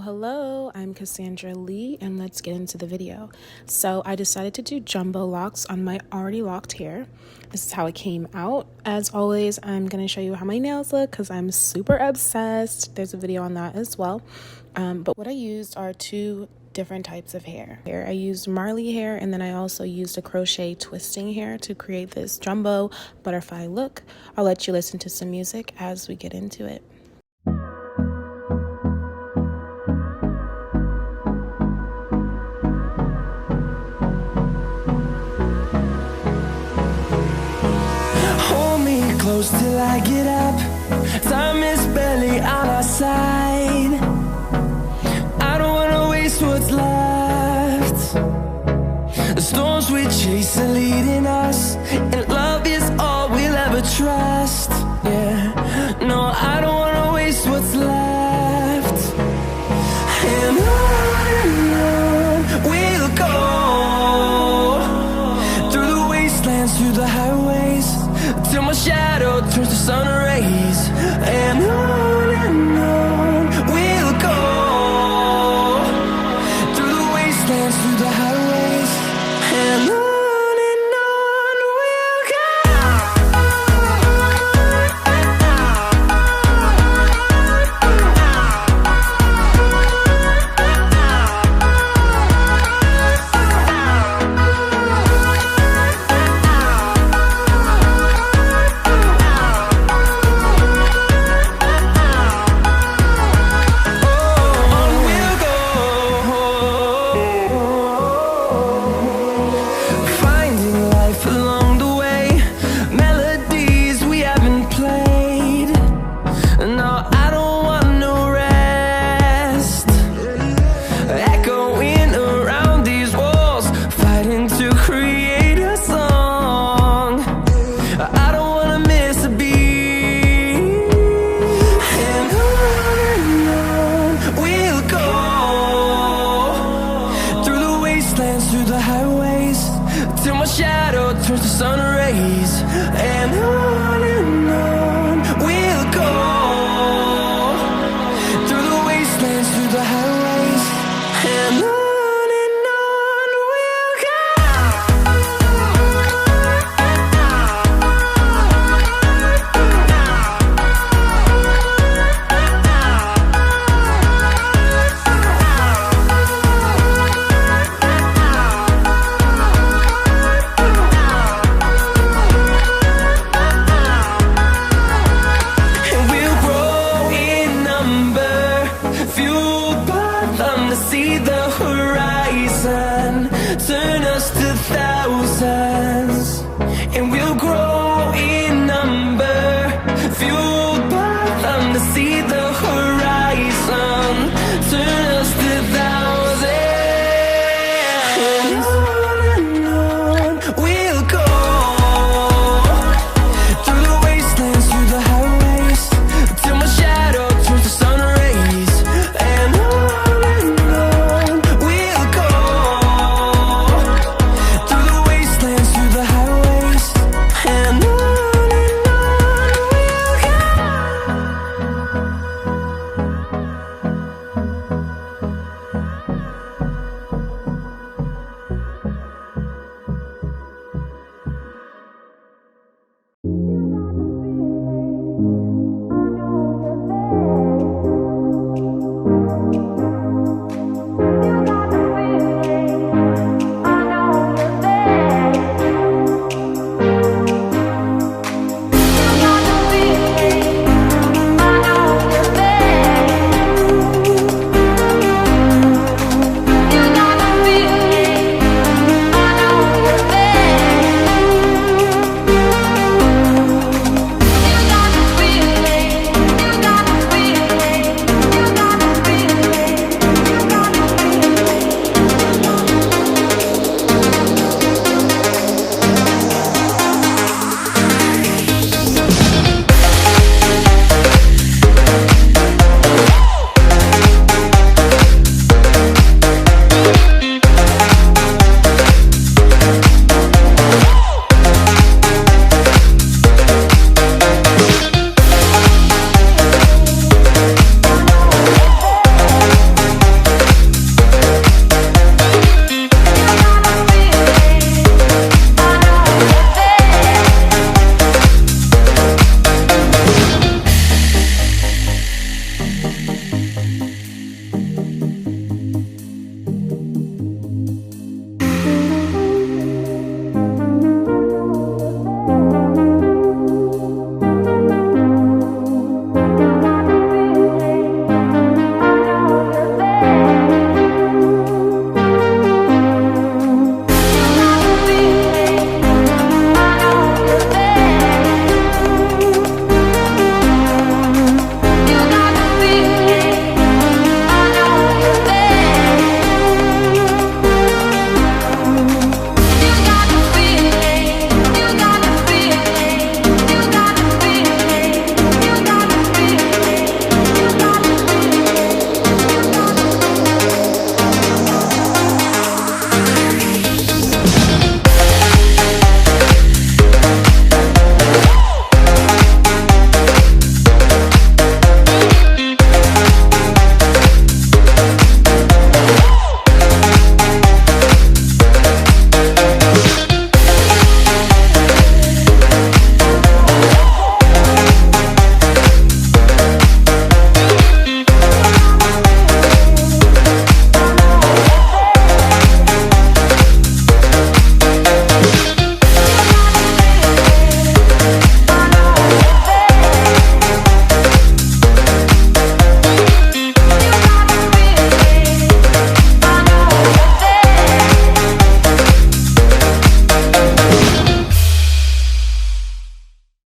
Hello, I'm Cassandra Lee, and let's get into the video. So I decided to do jumbo locks on my already locked hair. This is how it came out. As always, I'm going to show you how my nails look because I'm super obsessed. There's a video on that as well. But what I used are two different types of hair. I used Marley hair, and then I also used a crochet twisting hair to create this jumbo butterfly look. I'll let you listen to some music as we get into it. Close till I get up. Time is barely on our side. I don't wanna waste what's left. The storms we chase are leading us, and love is all we'll ever trust. Yeah, no, I don't wanna waste what's left. And on we'll go, through the wastelands, through the highways, till my shadow turns to sun rays. And on we'll go, through the wastelands, through the highways, and on we'll go. Through the highways, till my shadow turns to sun rays. And on we'll go, through the wastelands, through the highways, and on. See the horizon turn us to thousands, and we'll grow